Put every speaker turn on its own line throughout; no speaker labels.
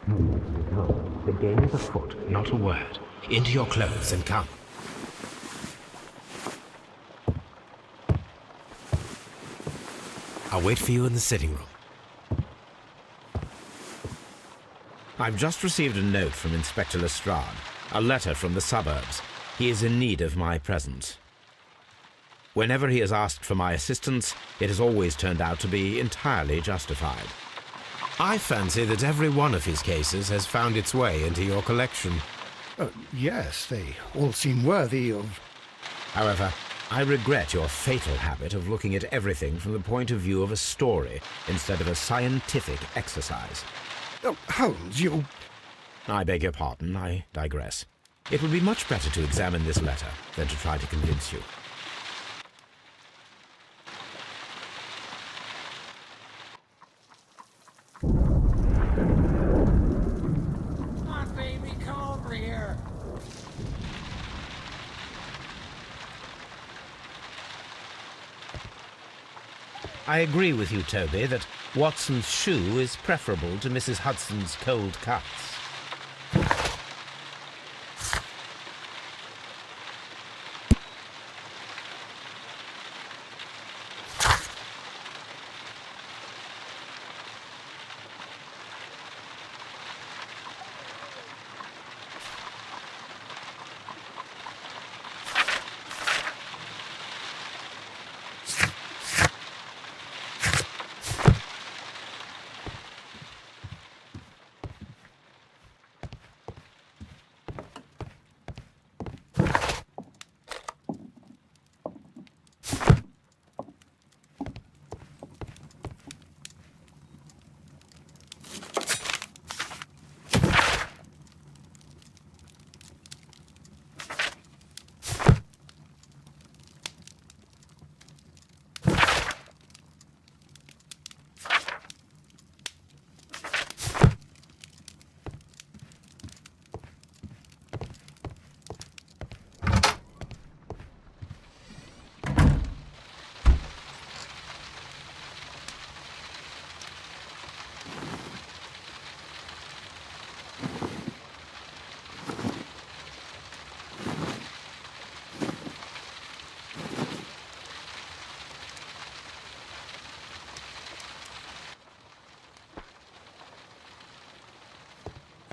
No, the game is afoot. Not a word. Into your clothes and come. I'll wait for you in the sitting room.
I've just received a note from Inspector Lestrade, a letter from the suburbs. He is in need of my presence. Whenever he has asked for my assistance, it has always turned out to be entirely justified.
I fancy that every one of his cases has found its way into your collection.
Yes, they all seem worthy of...
However, I regret your fatal habit of looking at everything from the point of view of a story instead of a scientific exercise.
Oh, Holmes, you...
I beg your pardon, I digress. It would be much better to examine this letter than to try to convince you. I agree with you, Toby, that Watson's shoe is preferable to Mrs. Hudson's cold cuts.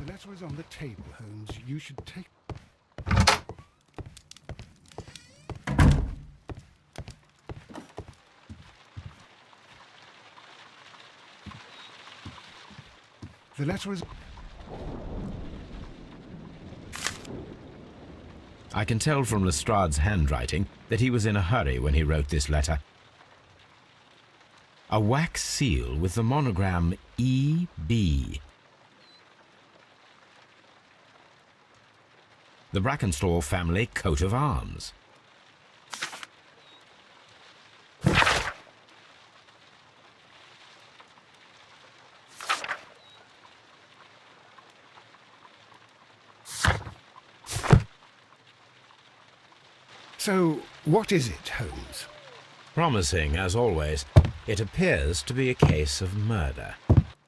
The letter is on the table, Holmes. You should take... The letter is...
I can tell from Lestrade's handwriting that he was in a hurry when he wrote this letter. A wax seal with the monogram E.B. The Brackenstall family coat of arms.
So, what is it, Holmes?
Promising, as always. It appears to be a case of murder.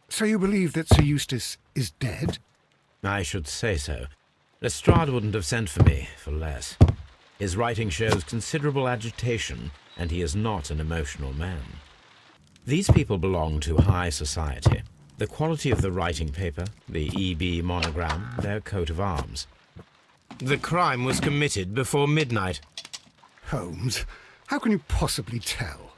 So you believe that Sir Eustace is dead?
I should say so. Lestrade wouldn't have sent for me for less. His writing shows considerable agitation, and he is not an emotional man. These people belong to high society. The quality of the writing paper, the E.B. monogram, their coat of arms.
The crime was committed before midnight.
Holmes, how can you possibly tell?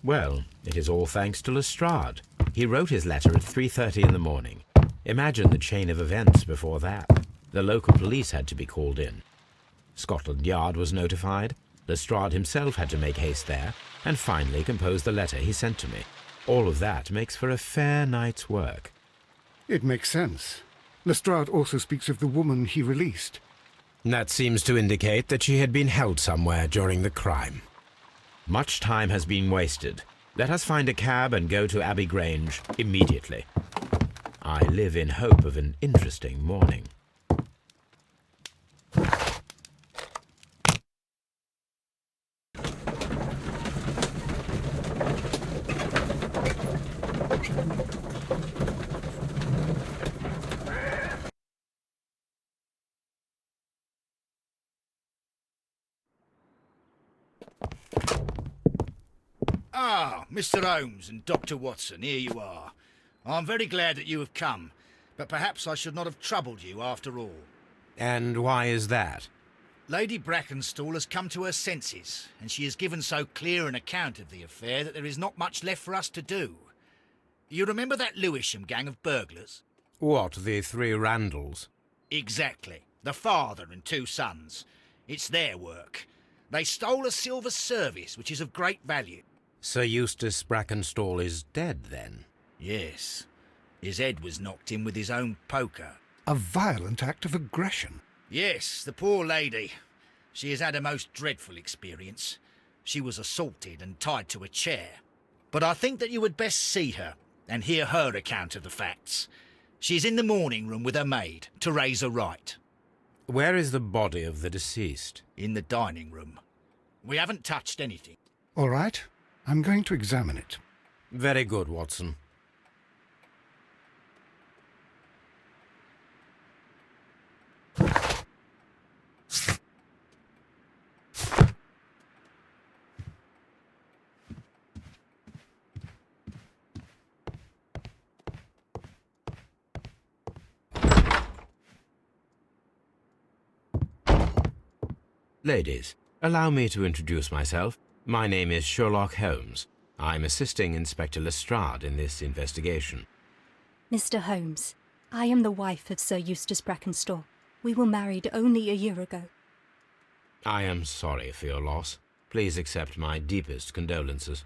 Well, it is all thanks to Lestrade. He wrote his letter at 3:30 in the morning. Imagine the chain of events before that. The local police had to be called in. Scotland Yard was notified. Lestrade himself had to make haste there, and finally compose the letter he sent to me. All of that makes for a fair night's work.
It makes sense. Lestrade also speaks of the woman he released.
That seems to indicate that she had been held somewhere during the crime.
Much time has been wasted. Let us find a cab and go to Abbey Grange immediately. I live in hope of an interesting morning.
Ah, Mr. Holmes and Dr. Watson, here you are. I'm very glad that you have come, but perhaps I should not have troubled you after all.
And why is that?
Lady Brackenstall has come to her senses, and she has given so clear an account of the affair that there is not much left for us to do. You remember that Lewisham gang of burglars?
What, the three Randalls?
Exactly. The father and two sons. It's their work. They stole a silver service, which is of great value.
Sir Eustace Brackenstall is dead, then?
Yes. His head was knocked in with his own poker.
A violent act of aggression.
Yes, the poor lady. She has had a most dreadful experience. She was assaulted and tied to a chair. But I think that you would best see her and hear her account of the facts. She's in the morning room with her maid, Teresa Wright.
Where is the body of the deceased?
In the dining room. We haven't touched anything.
All right, I'm going to examine it.
Very good, Watson. Ladies, allow me to introduce myself. My name is Sherlock Holmes. I'm assisting Inspector Lestrade in this investigation.
Mr. Holmes, I am the wife of Sir Eustace Brackenstall. We were married only a year ago.
I am sorry for your loss. Please accept my deepest condolences.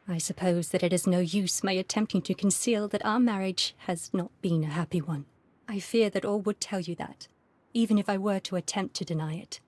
I suppose that it is no use my attempting to conceal that our marriage has not been a happy one. I fear that all would tell you that, even if I were to attempt to deny it.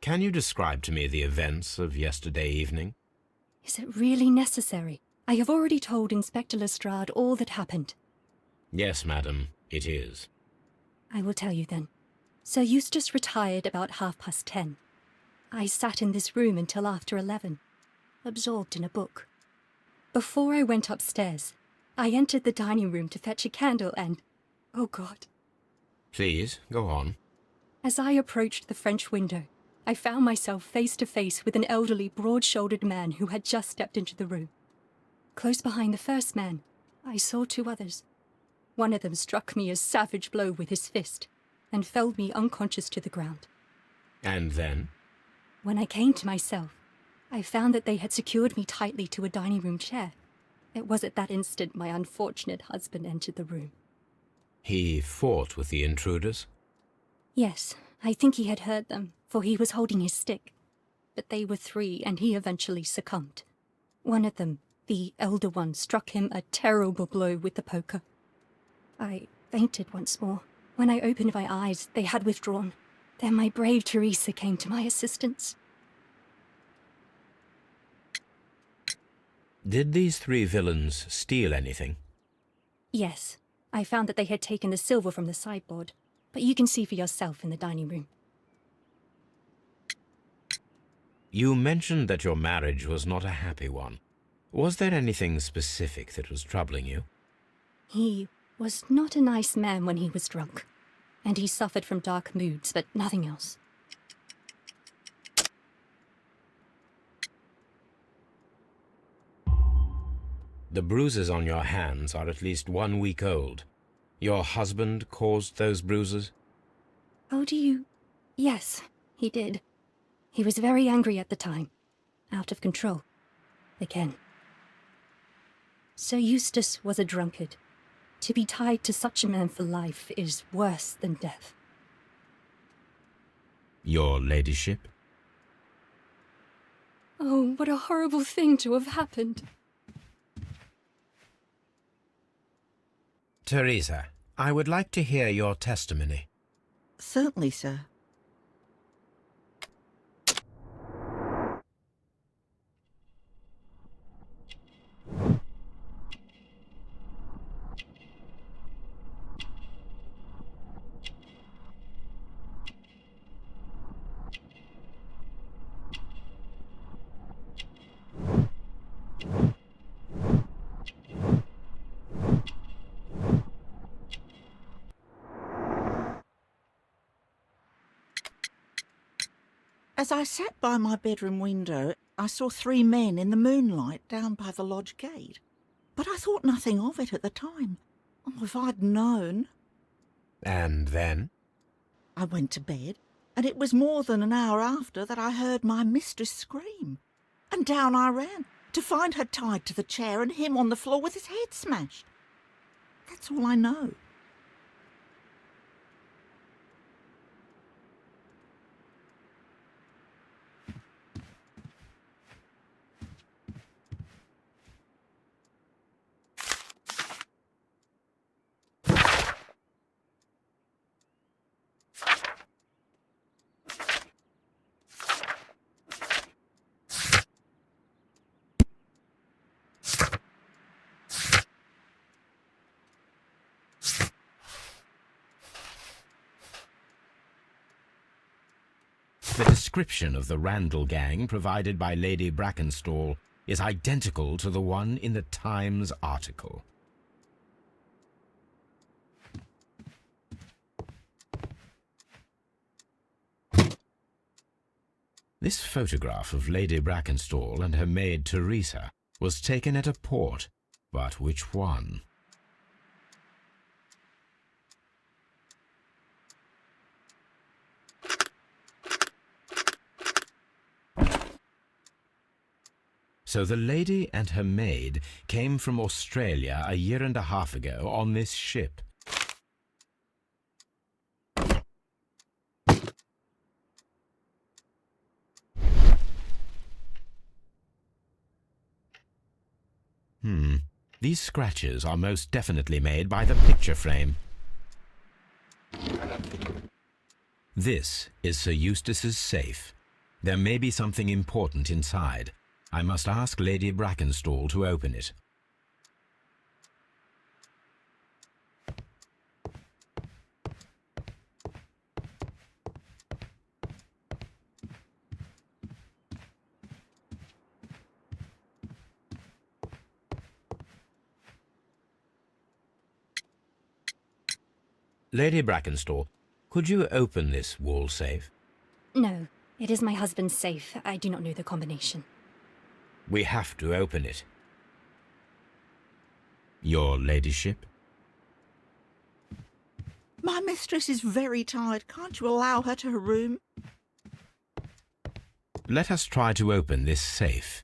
Can you describe to me the events of yesterday evening?
Is it really necessary? I have already told Inspector Lestrade all that happened.
Yes, madam, it is.
I will tell you then. Sir Eustace retired about 10:30. I sat in this room until after 11, absorbed in a book. Before I went upstairs, I entered the dining room to fetch a candle and... oh God.
Please, go on.
As I approached the French window, I found myself face to face with an elderly, broad-shouldered man who had just stepped into the room. Close behind the first man, I saw two others. One of them struck me a savage blow with his fist and felled me unconscious to the ground.
And then?
When I came to myself, I found that they had secured me tightly to a dining room chair. It was at that instant my unfortunate husband entered the room.
He fought with the intruders?
Yes, I think he had heard them, for he was holding his stick. But they were three, and he eventually succumbed. One of them, the elder one, struck him a terrible blow with the poker. I fainted once more. When I opened my eyes, they had withdrawn. Then my brave Teresa came to my assistance.
Did these three villains steal anything?
Yes, I found that they had taken the silver from the sideboard, but you can see for yourself in the dining room.
You mentioned that your marriage was not a happy one. Was there anything specific that was troubling you?
He was not a nice man when he was drunk, and he suffered from dark moods, but nothing else.
The bruises on your hands are at least 1 week old. Your husband caused those bruises?
How do you... Yes, he did. He was very angry at the time. Out of control. Again. Sir Eustace was a drunkard. To be tied to such a man for life is worse than death.
Your ladyship?
Oh, what a horrible thing to have happened.
Teresa, I would like to hear your testimony.
Certainly, sir. As I sat by my bedroom window, I saw 3 men in the moonlight down by the lodge gate. But I thought nothing of it at the time. Oh, if I'd known.
And then?
I went to bed, and it was more than an hour after that I heard my mistress scream. And down I ran, to find her tied to the chair and him on the floor with his head smashed. That's all I know.
The description of the Randall gang provided by Lady Brackenstall is identical to the one in the Times article. This photograph of Lady Brackenstall and her maid Teresa was taken at a port, but which one? So the lady and her maid came from Australia a year and a half ago on this ship. These scratches are most definitely made by the picture frame. This is Sir Eustace's safe. There may be something important inside. I must ask Lady Brackenstall to open it. Lady Brackenstall, could you open this wall safe?
No, it is my husband's safe. I do not know the combination.
We have to open it. Your ladyship?
My mistress is very tired. Can't you allow her to her room?
Let us try to open this safe.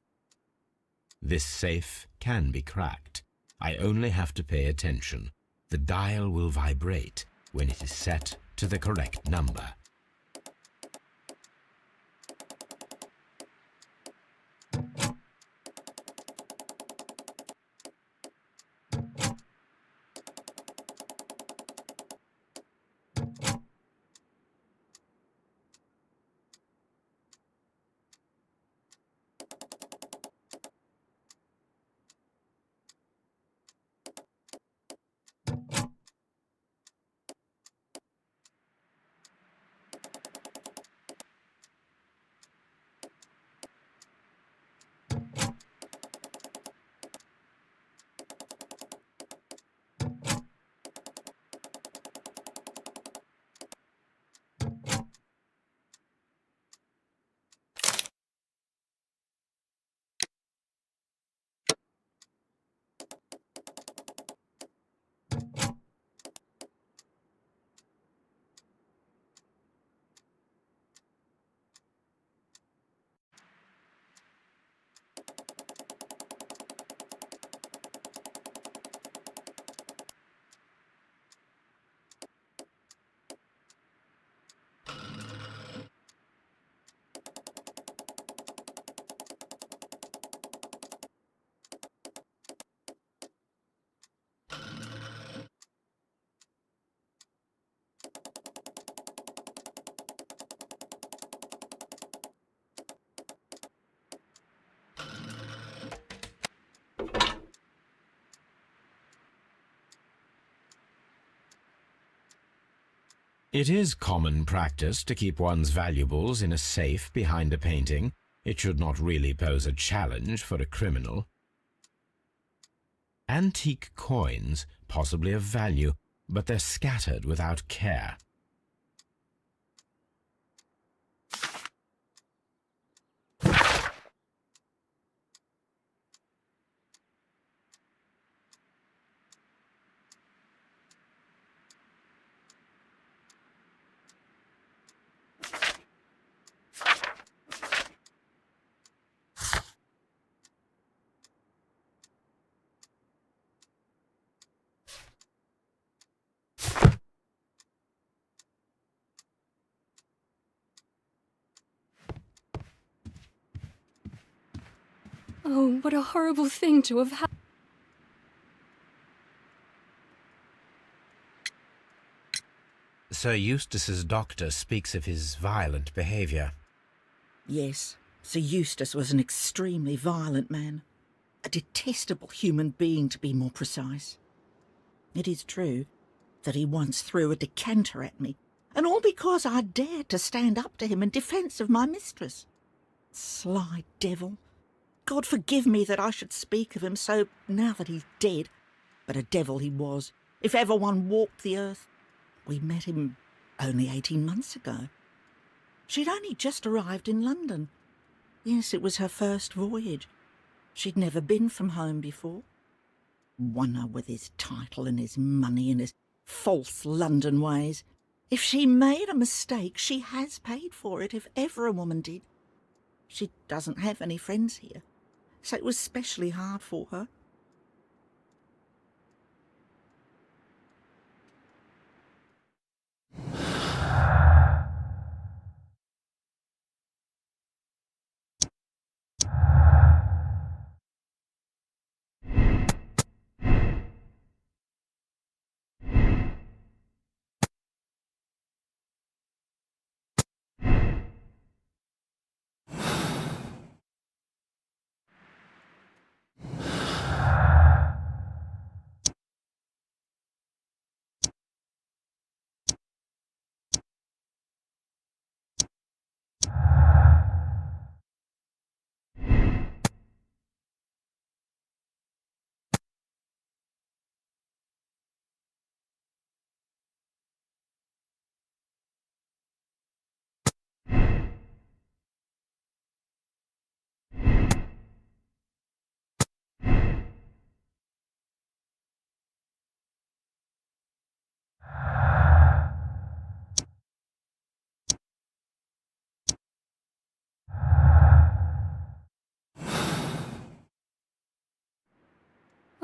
This safe can be cracked. I only have to pay attention. The dial will vibrate when it is set to the correct number. It is common practice to keep one's valuables in a safe behind a painting. It should not really pose a challenge for a criminal. Antique coins, possibly of value, but they're scattered without care.
Oh, what a horrible thing to have happened.
Sir Eustace's doctor speaks of his violent behaviour.
Yes, Sir Eustace was an extremely violent man. A detestable human being, to be more precise. It is true that he once threw a decanter at me, and all because I dared to stand up to him in defence of my mistress. Sly devil. God forgive me that I should speak of him so now that he's dead, but a devil he was, if ever one walked the earth. We met him only 18 months ago. She'd only just arrived in London. Yes, it was her first voyage. She'd never been from home before. Wonder with his title and his money and his false London ways. If she made a mistake, she has paid for it, if ever a woman did. She doesn't have any friends here, so it was specially hard for her.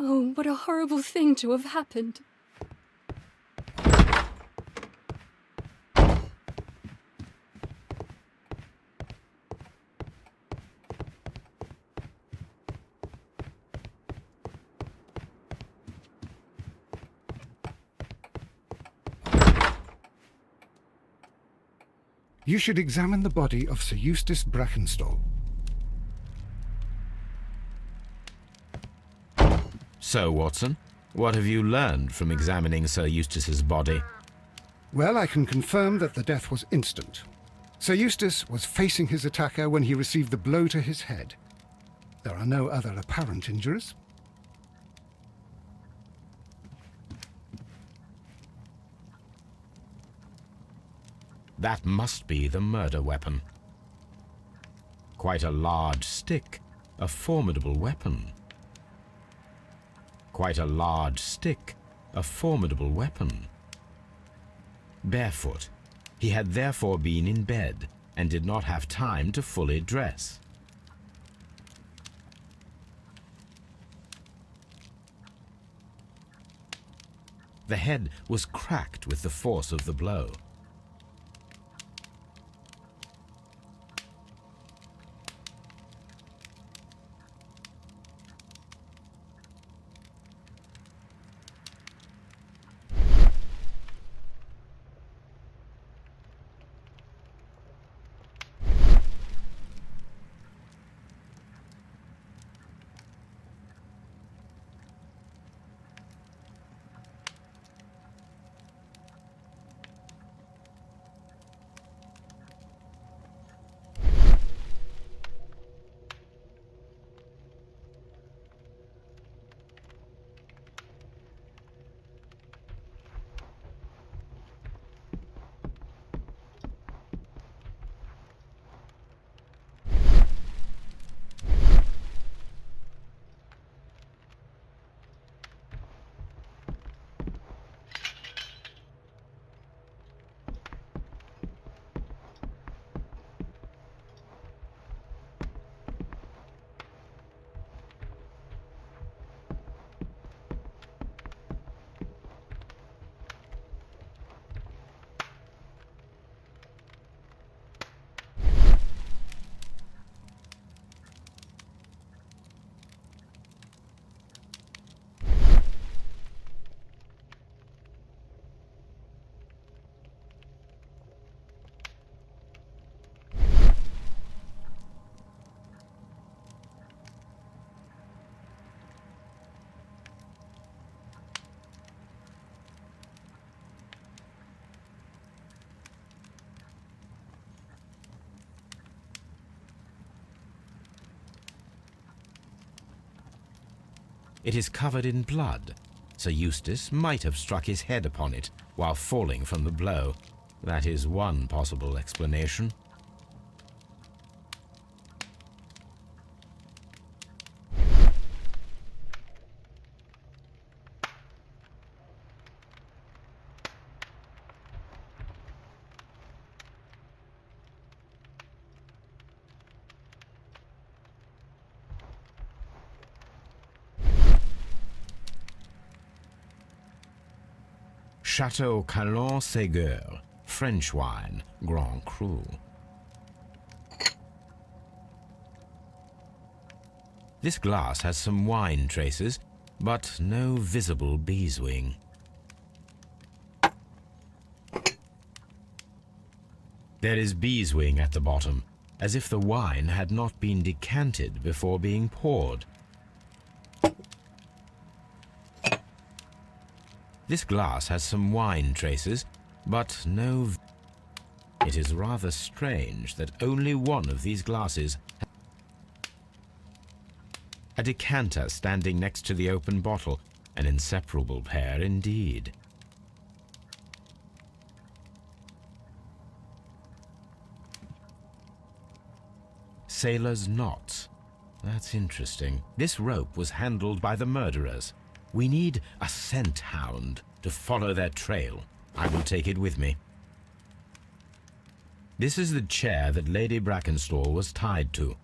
Oh, what a horrible thing to have happened.
You should examine the body of Sir Eustace Brackenstall.
So, Watson, what have you learned from examining Sir Eustace's body?
Well, I can confirm that the death was instant. Sir Eustace was facing his attacker when he received the blow to his head. There are no other apparent injuries.
That must be the murder weapon. Quite a large stick, a formidable weapon. Quite a large stick, a formidable weapon. Barefoot, he had therefore been in bed and did not have time to fully dress. The head was cracked with the force of the blow. It is covered in blood. Sir Eustace might have struck his head upon it while falling from the blow. That is one possible explanation. Chateau Calon-Ségur, French wine, Grand Cru. This glass has some wine traces, but no visible beeswing. There is beeswing at the bottom, as if the wine had not been decanted before being poured. This glass has some wine traces, but no... It is rather strange that only one of these glasses... A decanter standing next to the open bottle, an inseparable pair indeed. Sailor's knots. That's interesting. This rope was handled by the murderers. We need a scent hound to follow their trail. I will take it with me. This is the chair that Lady Brackenstall was tied to.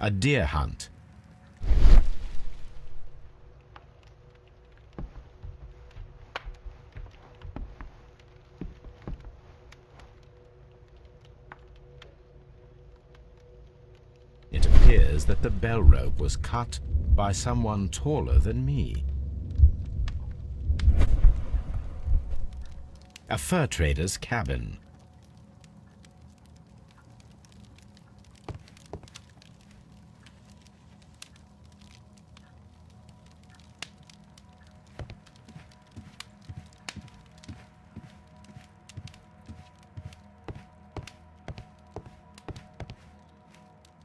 A deer hunt. It appears that the bell rope was cut by someone taller than me. A fur trader's cabin.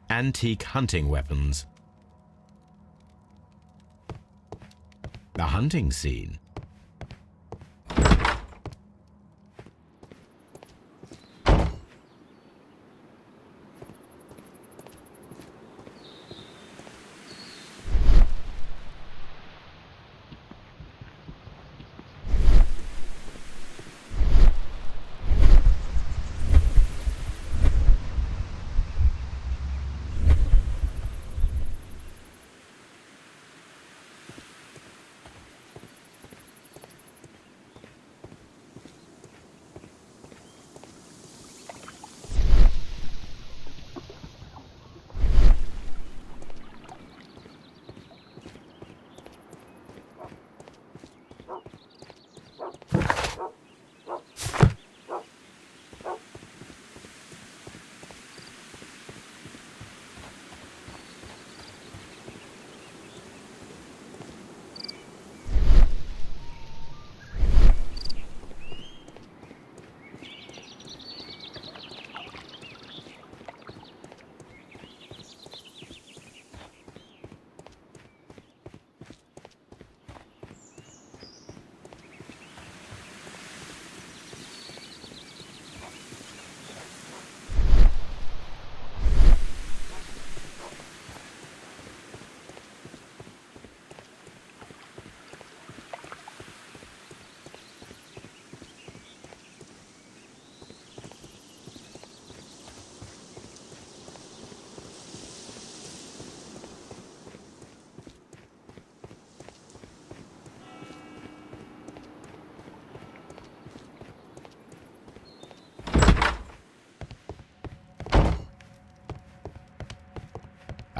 Antique hunting weapons. The hunting scene.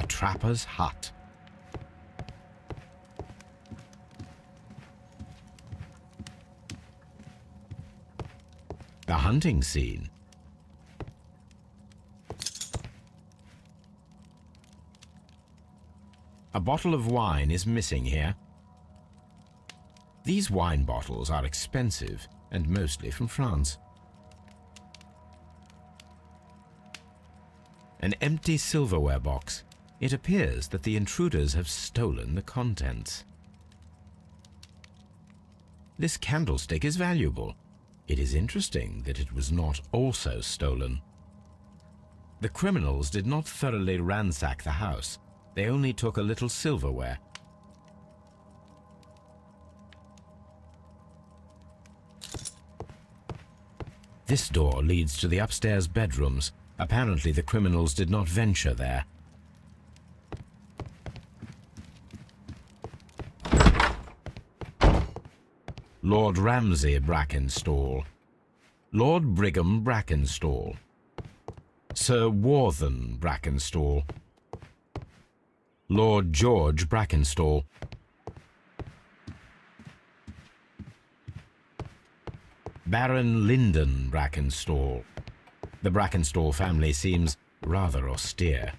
A trapper's hut. A hunting scene. A bottle of wine is missing here. These wine bottles are expensive and mostly from France. An empty silverware box. It appears that the intruders have stolen the contents. This candlestick is valuable. It is interesting that it was not also stolen. The criminals did not thoroughly ransack the house. They only took a little silverware. This door leads to the upstairs bedrooms. Apparently the criminals did not venture there. Lord Ramsay Brackenstall, Lord Brigham Brackenstall, Sir Warthen Brackenstall, Lord George Brackenstall, Baron Lyndon Brackenstall. The Brackenstall family seems rather austere.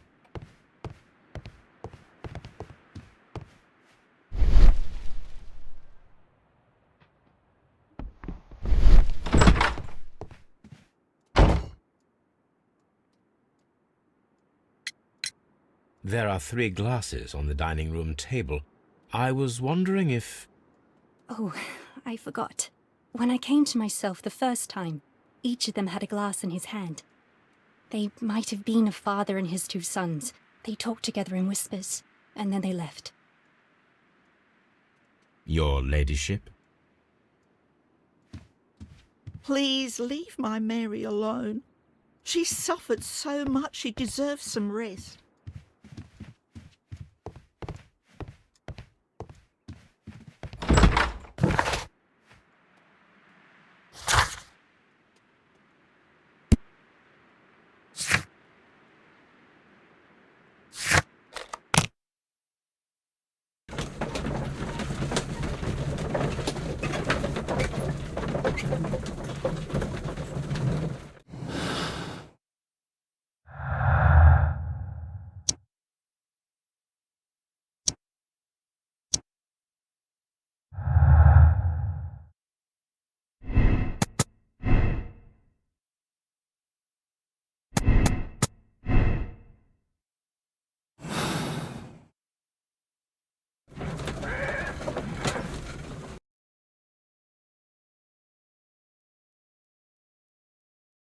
There are 3 glasses on the dining room table. I was wondering if...
Oh, I forgot. When I came to myself the first time, each of them had a glass in his hand. They might have been a father and his 2 sons. They talked together in whispers, and then they left.
Your ladyship?
Please leave my Mary alone. She's suffered so much she deserves some rest.